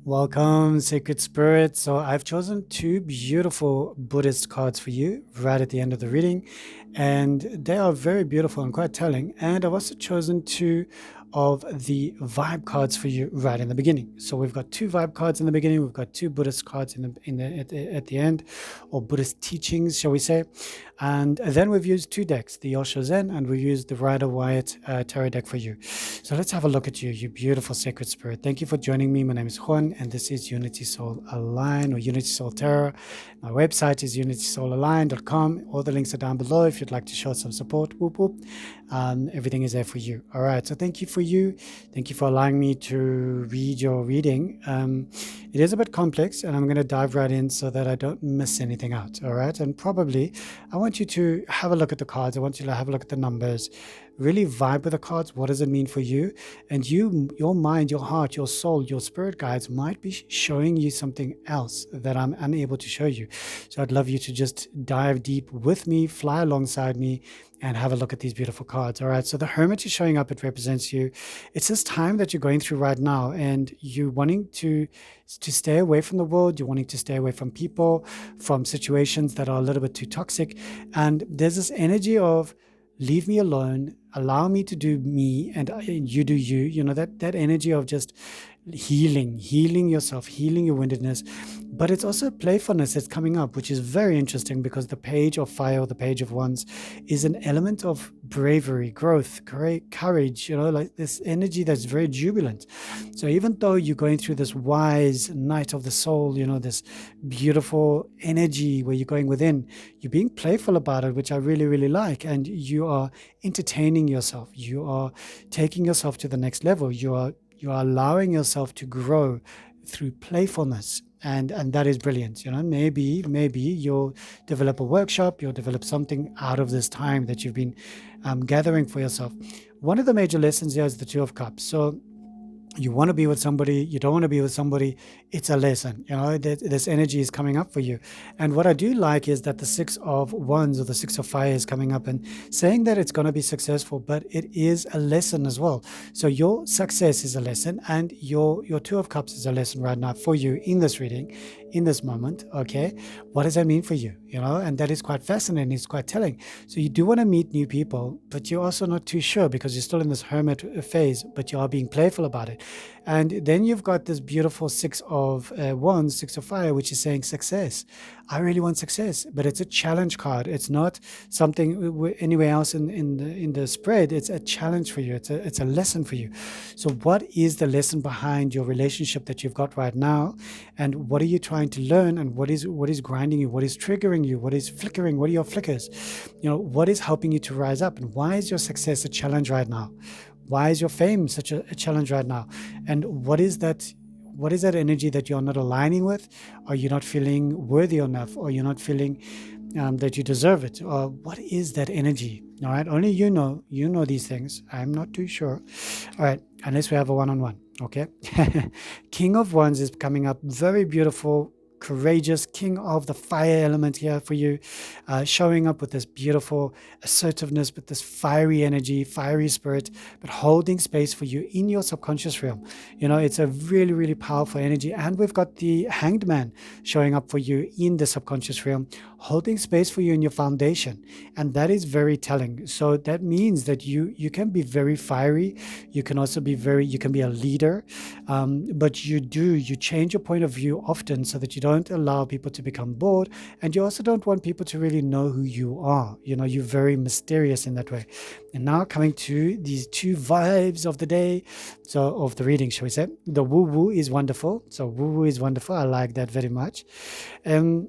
Welcome, Sacred Spirit. So, I've chosen two beautiful Buddhist cards for you right at the end of the reading, and they are very beautiful and quite telling. And I've also chosen two of the vibe cards for you right in the beginning. So, we've got two vibe cards in the beginning, we've got two Buddhist cards at the end, or Buddhist teachings, shall we say. And then we've used two decks, the Osho Zen, and we've used the Rider Waite tarot deck for you. So let's have a look at you, you beautiful sacred spirit. Thank you for joining me. My name is Juan, and this is Unity Soul Align or Unity Soul Tarot. My website is unitysoulallign.com. All the links are down below if you'd like to show some support. Whoop, whoop. Everything is there for you. All right. So thank you for you. Thank you for allowing me to read your reading. It is a bit complex, and I'm going to dive right in so that I don't miss anything out. All right. And probably I want you to have a look at the cards. I want you to have a look at the numbers. Really vibe with the cards. What does it mean for you? And your mind, your heart, your soul, your spirit guides might be showing you something else that I'm unable to show you. So I'd love you to just dive deep with me, fly alongside me, and have a look at these beautiful cards. All right. So the Hermit is showing up. It represents you. It's this time that you're going through right now, and you're wanting to stay away from the world. You're wanting to stay away from people, from situations that are a little bit too toxic. And there's this energy of leave me alone, allow me to do me, and you do you. You know, that energy of just healing yourself, healing your woundedness. But it's also playfulness that's coming up, which is very interesting because the page of fire, or the page of wands, is an element of bravery, growth, courage, you know, like this energy that's very jubilant. So even though you're going through this wise night of the soul, you know, this beautiful energy where you're going within, you're being playful about it, which I really, really like. And you are entertaining yourself. You are taking yourself to the next level. You are allowing yourself to grow through playfulness, and that is brilliant. You know, maybe you'll develop a workshop, you'll develop something out of this time that you've been gathering for yourself. One of the major lessons here is the Two of Cups. So you want to be with somebody, you don't want to be with somebody, it's a lesson. You know, this energy is coming up for you. And what I do like is that the Six of Wands, or the Six of Fire, is coming up and saying that it's going to be successful, but it is a lesson as well. So your success is a lesson, and your Two of Cups is a lesson right now for you in this reading, in this moment. Okay, what does that mean for you? You know, and that is quite fascinating. It's quite telling. So you do want to meet new people, but you're also not too sure because you're still in this hermit phase, but you are being playful about it. And then you've got this beautiful Six of Wands, Six of Fire, which is saying success. I really want success, but it's a challenge card. It's not something anywhere else in the spread. It's a challenge for you. It's a lesson for you. So what is the lesson behind your relationship that you've got right now, and what are you trying to learn, and what is grinding you, what is triggering you, what is flickering, what are your flickers? You know, what is helping you to rise up, and why is your success a challenge right now? Why is your fame such a challenge right now? And what is that energy that you're not aligning with? Are you not feeling worthy enough? Or you're not feeling that you deserve it? Or what is that energy? All right, only you know these things. I'm not too sure. All right, unless we have a one-on-one. Okay. King of Wands is coming up. Very beautiful, courageous king of the fire element here for you, showing up with this beautiful assertiveness, with this fiery energy, fiery spirit, but holding space for you in your subconscious realm. You know, it's a really, really powerful energy. And we've got the Hanged Man showing up for you in the subconscious realm, holding space for you in your foundation. And that is very telling. So that means that you can be very fiery. You can also be you can be a leader, but you change your point of view often so that you don't allow people to become bored, and you also don't want people to really know who you are. You know, you're very mysterious in that way. And now coming to these two vibes of the day, so of the reading, shall we say. The woo-woo is wonderful. So woo-woo is wonderful. I like that very much. To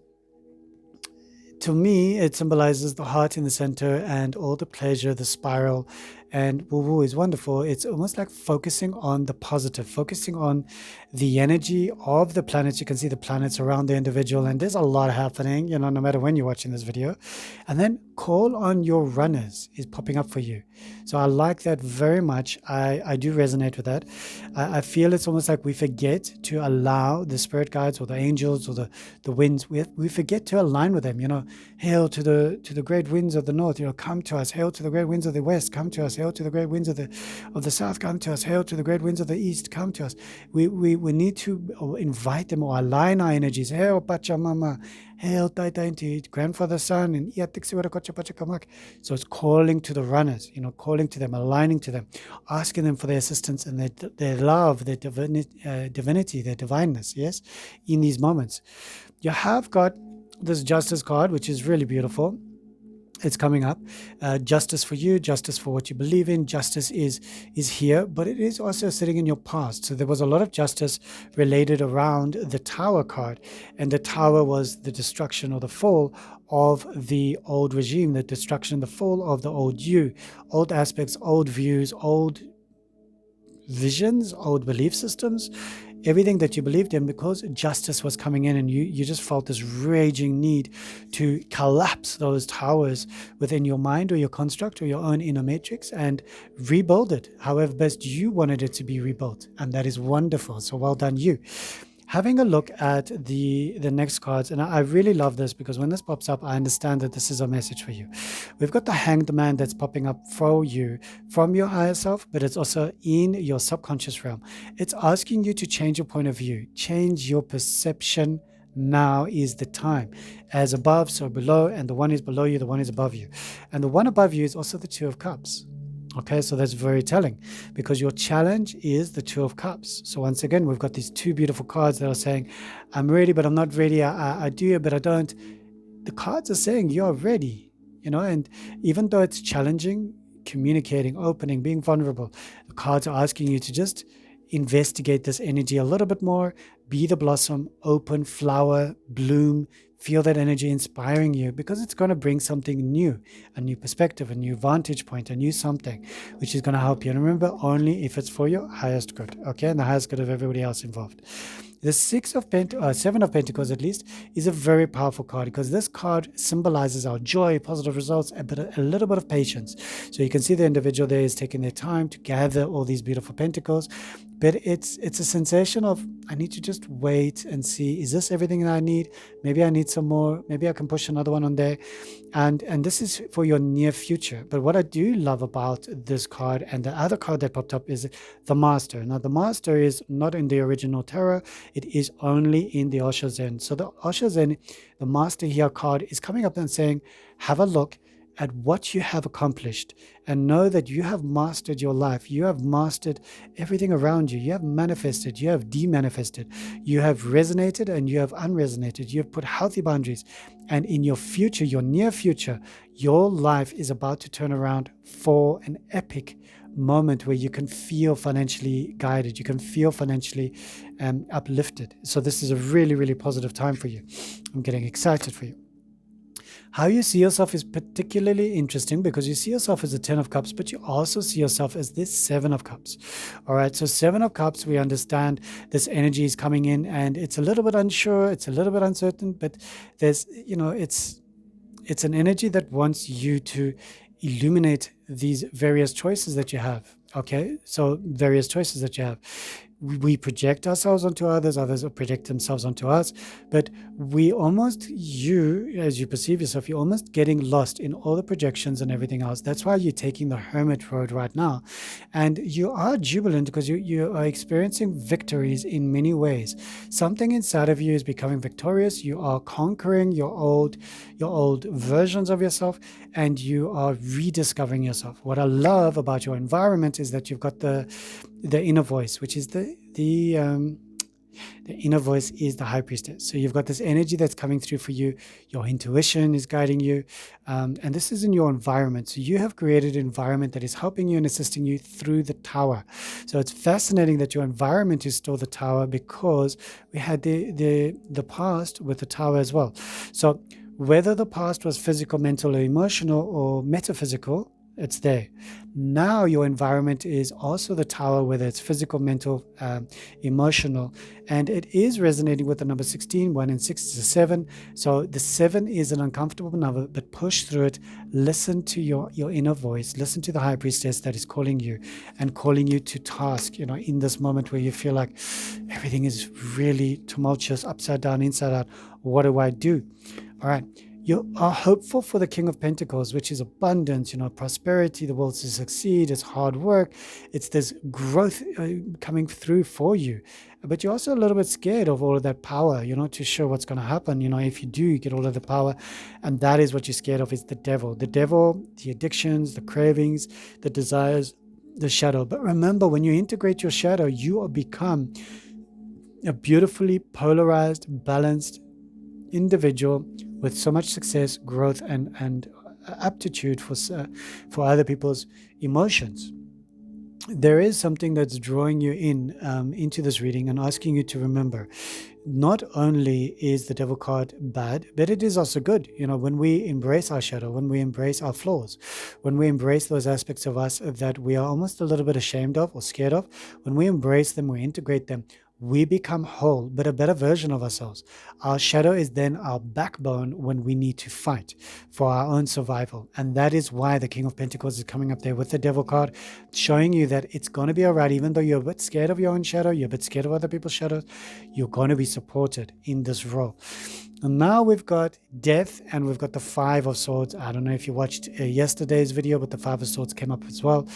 me, it symbolizes the heart in the center and all the pleasure, the spiral. And woo-woo is wonderful. It's almost like focusing on the positive, focusing on the energy of the planets. You can see the planets around the individual, and there's a lot happening, you know, no matter when you're watching this video. And then call on your runners is popping up for you. So I like that very much. I do resonate with that. I feel it's almost like we forget to allow the spirit guides or the angels or the winds. We forget to align with them. You know, hail to the great winds of the north. You know, come to us. Hail to the great winds of the west. Come to us. Hail to the great winds of the south, come to us. Hail to the great winds of the east, come to us. We need to invite them or align our energies. Hail Pachamama, hail Taita grandfather sun, and so it's calling to the runners, calling to them, aligning to them, asking them for their assistance and their love, their divinity, their divineness, yes, in these moments. You have got this justice card, which is really beautiful. It's coming up. Justice for you, justice for what you believe in. Justice is here, but it is also sitting in your past. So there was a lot of justice related around the Tower card, and the Tower was the destruction or the fall of the old regime, the destruction, the fall of the old you, old aspects, old views, old visions, old belief systems, everything that you believed in, because justice was coming in, and you just felt this raging need to collapse those towers within your mind or your construct or your own inner matrix and rebuild it however best you wanted it to be rebuilt. And that is wonderful. So well done, you. Having a look at the next cards, and I really love this because when this pops up, I understand that this is a message for you. We've got the Hanged Man that's popping up for you from your higher self, but it's also in your subconscious realm. It's asking you to change your point of view, change your perception. Now is the time. As above, so below, and the one is below you, the one is above you. And the one above you is also the Two of Cups. Okay, so that's very telling because your challenge is the Two of Cups. So once again, we've got these two beautiful cards that are saying, I'm ready, but I'm not ready. I do, but I don't. The cards are saying you're ready, and even though it's challenging, communicating, opening, being vulnerable, the cards are asking you to just investigate this energy a little bit more, be the blossom, open, flower, bloom, feel that energy inspiring you, because it's going to bring something new, a new perspective, a new vantage point, a new something, which is going to help you. And remember, only if it's for your highest good, okay, and the highest good of everybody else involved. The Seven of Pentacles, at least, is a very powerful card because this card symbolizes our joy, positive results, but a little bit of patience. So you can see the individual there is taking their time to gather all these beautiful pentacles, but it's a sensation of, I need to just wait and see, is this everything that I need? Maybe I need some more. Maybe I can push another one on there. And this is for your near future. But what I do love about this card and the other card that popped up is the Master. Now, the Master is not in the original tarot. It is only in the Osho Zen. So the Osho Zen, the Master here card is coming up and saying, have a look at what you have accomplished and know that you have mastered your life. You have mastered everything around you. You have manifested, you have demanifested, you have resonated and you have unresonated. You have put healthy boundaries. And in your future, your near future, your life is about to turn around for an epic moment where you can feel financially guided. You can feel financially uplifted. So this is a really, really positive time for you. I'm getting excited for you. How you see yourself is particularly interesting because you see yourself as the 10 of Cups, but you also see yourself as this 7 of Cups. All right, so 7 of Cups, we understand this energy is coming in and it's a little bit unsure, it's a little bit uncertain, but there's, it's an energy that wants you to illuminate these various choices that you have. Okay, so various choices that you have. We project ourselves onto others project themselves onto us, but you, as you perceive yourself, you're almost getting lost in all the projections and everything else. That's why you're taking the hermit road right now. And you are jubilant because you are experiencing victories in many ways. Something inside of you is becoming victorious. You are conquering your old versions of yourself, and you are rediscovering yourself. What I love about your environment is that you've got the inner voice, which is the inner voice is the High Priestess. So you've got this energy that's coming through for you. Your intuition is guiding you. And this is in your environment. So you have created an environment that is helping you and assisting you through the Tower. So it's fascinating that your environment is still the Tower because we had the past with the Tower as well. So whether the past was physical, mental, or emotional, or metaphysical, it's there. Now your environment is also the Tower, whether it's physical, mental, emotional, and it is resonating with the number 16. 1 and 6 is a 7. So the 7 is an uncomfortable number, but push through it. Listen to your inner voice. Listen to the High Priestess that is calling you and calling you to task, in this moment where you feel like everything is really tumultuous, upside down, inside out. What do I do? All right. You are hopeful for the King of Pentacles, which is abundance, prosperity, the will to succeed, it's hard work, it's this growth coming through for you. But you're also a little bit scared of all of that power. You're not too sure what's going to happen. If you do get all of the power, and that is what you're scared of, is the devil. The devil, the addictions, the cravings, the desires, the shadow. But remember, when you integrate your shadow, you will become a beautifully polarized, balanced individual with so much success, growth, and aptitude for other people's emotions. There is something that's drawing you into this reading and asking you to remember, not only is the devil card bad, but it is also good. When we embrace our shadow, when we embrace our flaws, when we embrace those aspects of us that we are almost a little bit ashamed of or scared of, when we embrace them, we integrate them, we become whole, but a better version of ourselves. Our shadow is then our backbone when we need to fight for our own survival. And that is why the King of Pentacles is coming up there with the Devil card, showing you that it's going to be all right. Even though you're a bit scared of your own shadow, you're a bit scared of other people's shadows, you're going to be supported in this role. And now we've got Death, and we've got the Five of Swords. I don't know if you watched yesterday's video, but the Five of Swords came up as well.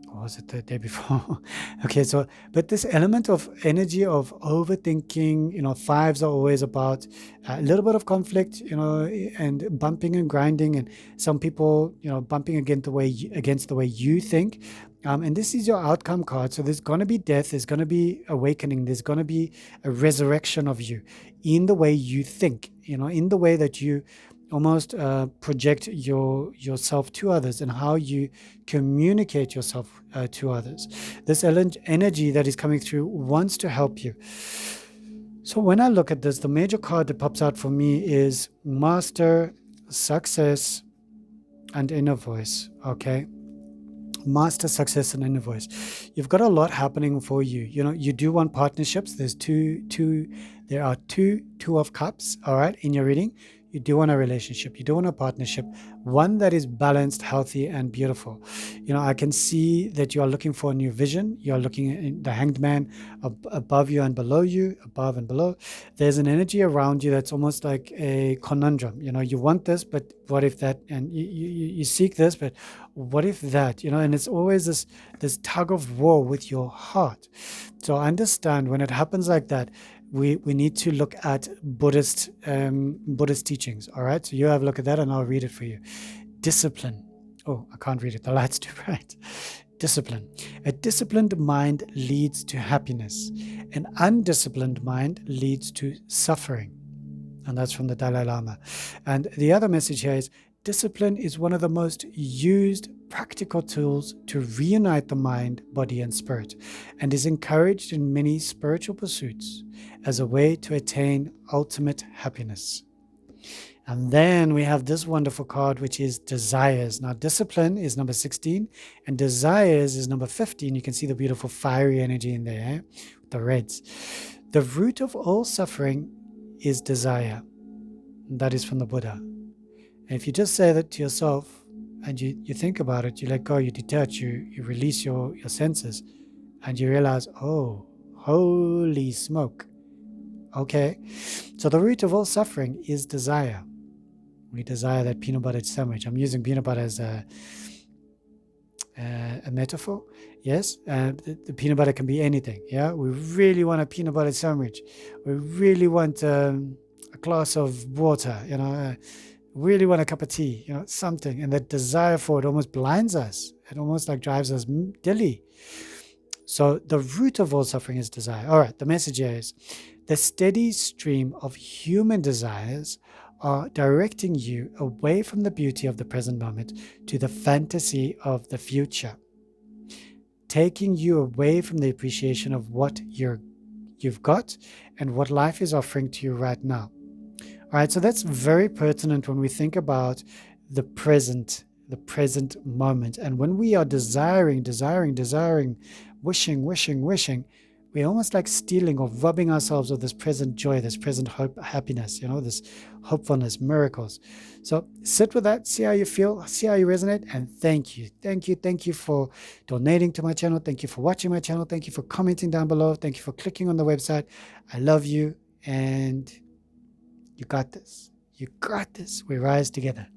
Or was it the day before? Okay, but this element of energy of overthinking, fives are always about a little bit of conflict, and bumping and grinding, and some people, bumping against the way you think. And this is your outcome card. So there's going to be death, there's going to be awakening, there's going to be a resurrection of you in the way you think, in the way that you almost project yourself to others and how you communicate yourself to others. This energy that is coming through wants to help you. So when I look at this, the major card that pops out for me is Master, Success, and Inner Voice. Okay. Master, Success, and Inner Voice. You've got a lot happening for you. You do want partnerships. There are two of cups, all right, in your reading. You do want a relationship. You do want a partnership, one that is balanced, healthy, and beautiful. I can see that you are looking for a new vision. You are looking at the Hanged Man above you and below you, above and below. There's an energy around you that's almost like a conundrum. You want this, but what if that? And you seek this, but what if that? And it's always this tug of war with your heart. So understand, when it happens like that, we need to look at Buddhist teachings. All right, so you have a look at that and I'll read it for you. Discipline. Oh, I can't read it, the light's too bright. Discipline. A disciplined mind leads to happiness. An undisciplined mind leads to suffering. And that's from the Dalai Lama. And the other message here is, discipline is one of the most used practical tools to reunite the mind, body, and spirit, and is encouraged in many spiritual pursuits as a way to attain ultimate happiness. And then we have this wonderful card, which is Desires. Now, discipline is number 16, and desires is number 15. You can see the beautiful fiery energy in there, the reds. The root of all suffering is desire. That is from the Buddha. And if you just say that to yourself and you think about it, you let go, you detach, you release your senses, and you realize, oh, holy smoke. Okay, so the root of all suffering is desire. We desire that peanut butter sandwich. I'm using peanut butter as a metaphor. Yes, the peanut butter can be anything. Yeah, we really want a peanut butter sandwich. We really want a glass of water. Really want a cup of tea. Something. And that desire for it almost blinds us. It almost like drives us dilly. So the root of all suffering is desire. All right, the message here is, the steady stream of human desires are directing you away from the beauty of the present moment to the fantasy of the future, taking you away from the appreciation of what you've got and what life is offering to you right now. All right, so that's very pertinent when we think about the present moment. And when we are desiring, wishing, we're almost like stealing or robbing ourselves of this present joy, this present hope, happiness, this hopefulness, miracles. So sit with that, see how you feel, see how you resonate, and thank you for donating to my channel. Thank you for watching my channel. Thank you for commenting down below. Thank you for clicking on the website. I love you, and you got this. You got this. We rise together.